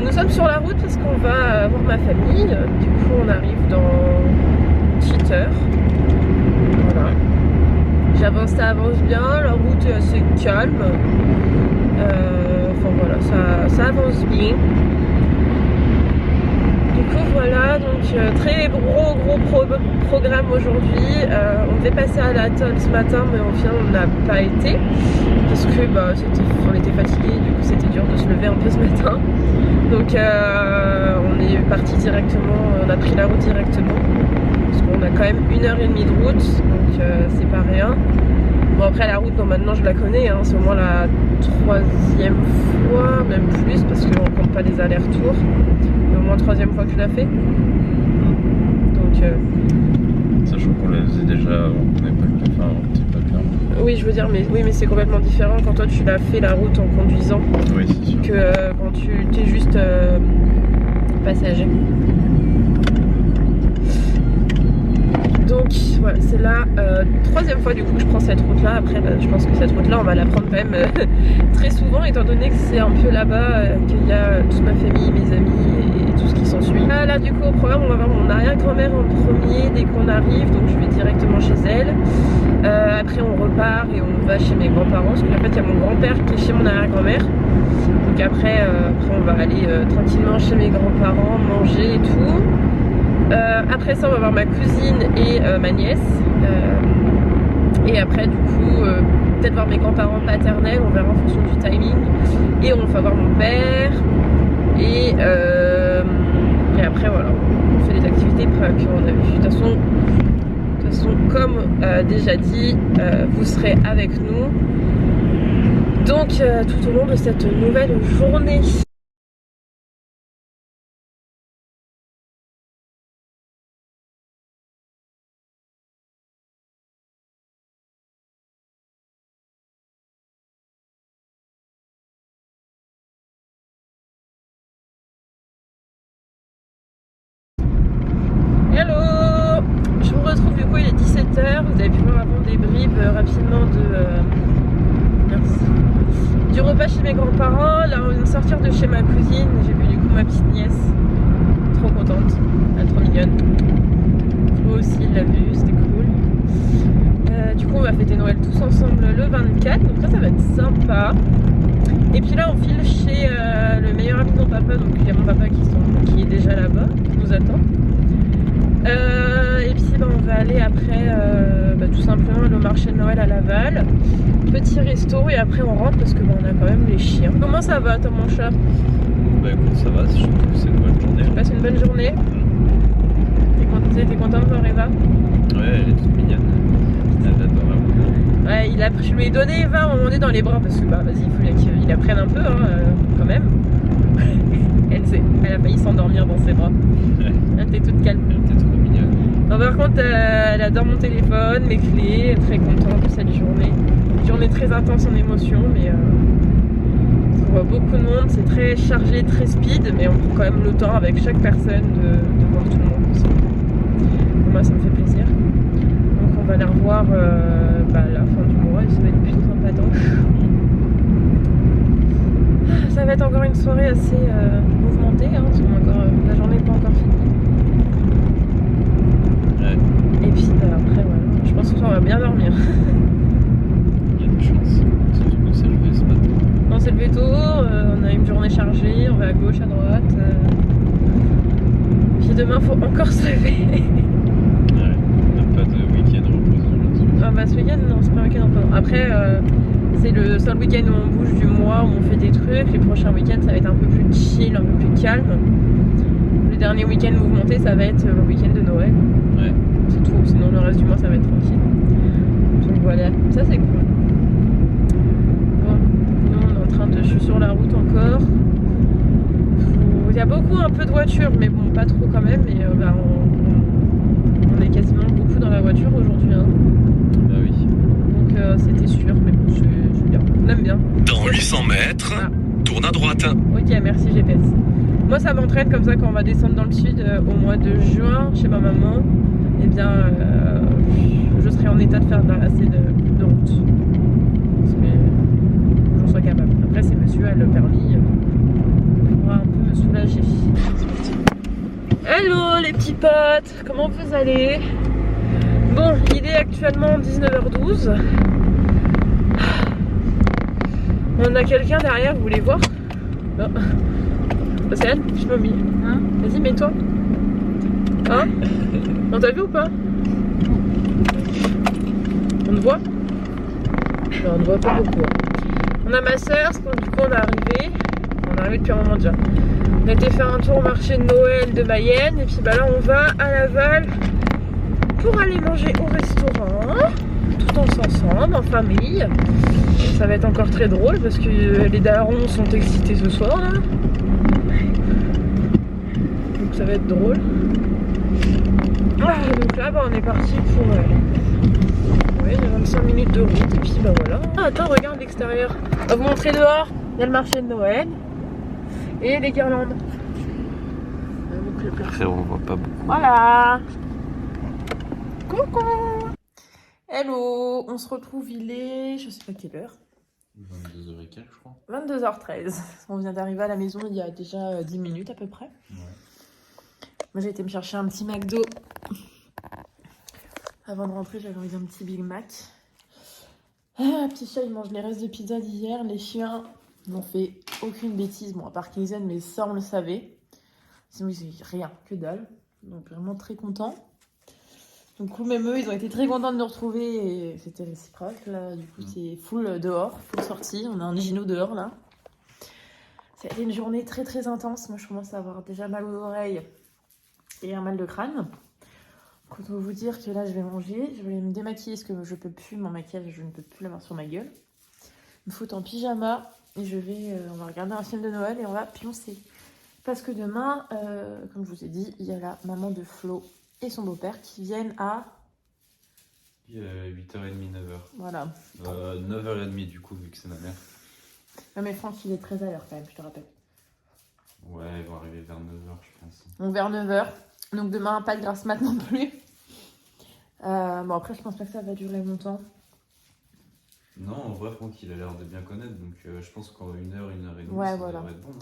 Nous sommes sur la route parce qu'on va voir ma famille. Du coup, on arrive dans une petite heure. Voilà. Ça avance bien, la route est assez calme. Enfin voilà, ça avance bien. Du coup voilà, donc très gros programme aujourd'hui. On devait passer à la tonne ce matin, mais au final on n'a pas été parce que on était fatigués, du coup c'était dur de se lever un peu ce matin. Donc on est parti directement, on a pris la route directement parce qu'on a quand même 1h30 de route, donc c'est pas rien. Bon après la route, maintenant je la connais, hein, c'est au moins la 3e fois, même plus parce qu'on compte pas les allers-retours. Mais au moins 3e fois que je la fais. Donc sachant qu'on la faisait déjà, on n'est pas permis. Oui je veux dire, mais c'est complètement différent quand toi tu l'as fait la route en conduisant. Oui c'est sûr. Que quand tu es juste passager. Donc voilà, c'est la 3e fois du coup que je prends cette route là. Après je pense que cette route là on va la prendre quand même très souvent, étant donné que c'est un peu là-bas qu'il y a toute ma famille, mes amis et tout ce qui s'ensuit. Là du coup au programme on va voir mon arrière-grand-mère en premier dès qu'on arrive, donc je vais directement chez elle. Après on repart et on va chez mes grands-parents, parce qu'en fait il y a mon grand-père qui est chez mon arrière-grand-mère. Donc après on va aller tranquillement chez mes grands-parents, manger et tout. Après ça on va voir ma cousine et ma nièce. Et après du coup peut-être voir mes grands-parents paternels, on verra en fonction du timing. Et on va voir mon père. Et après voilà, on fait les activités qu'on a vues. De toute façon comme déjà dit, vous serez avec nous. Donc tout au long de cette nouvelle journée. Hello, je vous retrouve, du coup il est 17h, vous avez pu voir avant des bribes rapidement du repas chez mes grands-parents. Là on vient de sortir de chez ma cousine, j'ai vu du coup ma petite nièce, trop contente, elle est trop mignonne. Moi aussi il l'a vue, c'était cool. Du coup on va fêter Noël tous ensemble le 24, donc ça va être sympa. Et puis là on file chez le meilleur ami de mon papa, donc il y a mon papa qui est déjà là-bas, qui nous attend. Et puis on va aller après tout simplement aller au marché de Noël à Laval, petit resto, et après on rentre parce que on a quand même les chiens. Comment ça va toi mon chat? Bah écoute ça va, je trouve que c'est une bonne journée. Tu passes une bonne journée? T'es content de voir Eva? Ouais, elle est toute mignonne, elle est adorable. Ouais, je lui ai donné Eva à un moment donné dans les bras parce que vas-y, il fallait qu'il apprenne un peu quand même. Elle a failli s'endormir dans ses bras. Elle était toute calme. Elle était trop mignonne. Non, par contre, elle adore mon téléphone, mes clés, elle est très contente de cette journée. Une journée très intense en émotion, mais on voit beaucoup de monde, c'est très chargé, très speed, mais on prend quand même le temps avec chaque personne de voir tout le monde aussi. Moi, ça me fait plaisir. Donc, on va les revoir à la fin du mois et ça va être plutôt sympatoche. Ça va être encore une soirée assez mouvementée, hein, parce que la journée n'est pas encore finie. Ouais. Et puis après, voilà, je pense que on va bien dormir. Il y a une chance, surtout qu'on s'est levé ce matin. On s'est levé tôt, on a eu une journée chargée, on va à gauche, à droite. Puis demain, il faut encore se lever. Ouais, même pas de week-end reposant là-dessus. Ce week-end, non, c'est pas un week-end reposant. Après, c'est le seul week-end où on bouge du mois, où on fait des trucs. Les prochains week-ends, ça va être un peu plus chill, un peu plus calme. Le dernier week-end mouvementé, ça va être le week-end de Noël. Ouais. C'est tout, sinon le reste du mois, ça va être tranquille. Donc voilà, ça c'est cool. Bon, nous on est en train de... Je suis sur la route encore. Il y a beaucoup, un peu de voitures, mais bon, pas trop quand même. Mais on est quasiment beaucoup dans la voiture aujourd'hui. Hein. Bah oui. Donc c'était sûr, mais bon, c'est bien. On aime bien. Dans 800 mètres, tourne à droite. Ok, merci GPS. Moi ça m'entraîne comme ça quand on va descendre dans le sud au mois de juin chez ma maman. Eh bien, je serai en état de faire assez de route. Parce que j'en sois capable. Après, c'est monsieur a le permis. pourra un peu me soulager. C'est parti. Hello les petits potes, comment vous allez? Bon, il est actuellement 19h12. On a quelqu'un derrière, vous voulez voir? Non. Océane, je me mets. Hein? Vas-y, mets-toi. Hein? On t'a vu ou pas? On te voit? Non, on ne voit pas beaucoup. On a ma soeur, du coup on est arrivé. On est arrivé depuis un moment déjà. On a été faire un tour au marché de Noël de Mayenne. Et puis bah là on va à Laval pour aller manger au restaurant. Tout ensemble, en famille. Ça va être encore très drôle parce que les darons sont excités ce soir là. Donc ça va être drôle. Ah, donc là bah, on est parti pour 25 minutes de route et puis bah voilà. Ah, attends, regarde l'extérieur. On va vous montrer dehors. Il y a le marché de Noël et les guirlandes. Après on voit pas beaucoup. Voilà. Coucou. Hello, on se retrouve, il est, je sais pas quelle heure. 22h15 je crois. 22h13. On vient d'arriver à la maison il y a déjà 10 minutes à peu près. Ouais. Moi j'ai été me chercher un petit McDo. Avant de rentrer, j'avais envie d'un petit Big Mac. Ah, petit chat, il mange les restes de pizza d'hier. Les chiens n'ont fait aucune bêtise. Bon, à part qu'ils aiment, mais ça, on le savait. Sinon, ils n'ont rien, que dalle. Donc, vraiment très contents. Donc, cool, même eux, ils ont été très contents de nous retrouver. Et c'était réciproque. Là, du coup, c'est full dehors, full sortie. On a un Gino dehors, là. Ça a été une journée très, très intense. Moi, je commence à avoir déjà mal aux oreilles et un mal de crâne. Donc, on va vous dire que là, je vais manger. Je vais me démaquiller parce que je peux plus. Mon maquillage, je ne peux plus l'avoir sur ma gueule. Je me foutre en pyjama. Et je vais... on va regarder un film de Noël et on va pioncer. Parce que demain, comme je vous ai dit, il y a la maman de Flo et son beau-père qui viennent à... 8h30, 9h. Voilà. 9h30 du coup, vu que c'est ma mère. Non mais Franck, il est très à l'heure quand même, je te rappelle. Ouais, ils vont arriver vers 9h, je pense. Donc vers 9h. Donc demain, pas de grasse mat non plus. Bon après, je pense pas que ça va durer longtemps. Non, en vrai, Franck, il a l'air de bien connaître. Donc je pense qu'en 1h, 1h30, Ouais, ça voilà. devrait être bon.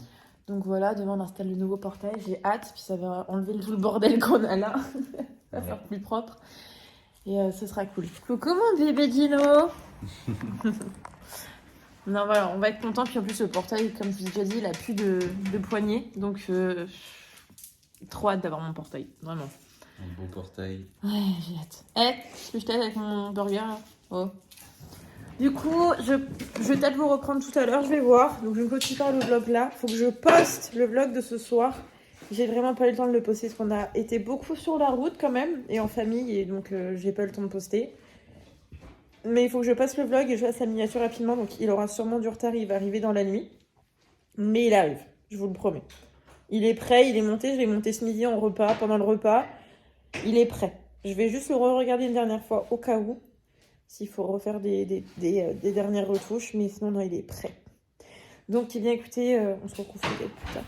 Donc voilà, demain on installe le nouveau portail, j'ai hâte, puis ça va enlever tout le bordel qu'on a là. Ça va faire plus propre. Et ce sera cool. Coucou mon bébé Dino. Non voilà, on va être content. Puis en plus le portail, comme je vous ai déjà dit, il a plus de poignée. Donc trop hâte d'avoir mon portail, vraiment. Un beau portail. Ouais, j'ai hâte. Je t'aide avec mon burger là. Oh. Du coup, je vais peut-être vous reprendre tout à l'heure, je vais voir. Donc je ne continue pas le vlog là. Faut que je poste le vlog de ce soir. J'ai vraiment pas eu le temps de le poster parce qu'on a été beaucoup sur la route quand même et en famille et donc j'ai pas eu le temps de poster. Mais il faut que je poste le vlog et je fasse la miniature rapidement. Donc il aura sûrement du retard, il va arriver dans la nuit. Mais il arrive, je vous le promets. Il est prêt, il est monté, je l'ai monté ce midi en repas, pendant le repas. Il est prêt. Je vais juste le re-regarder une dernière fois au cas où. S'il faut refaire des dernières retouches, mais sinon, non, il est prêt. Donc, eh bien, écoutez, on se retrouve peut-être plus tard.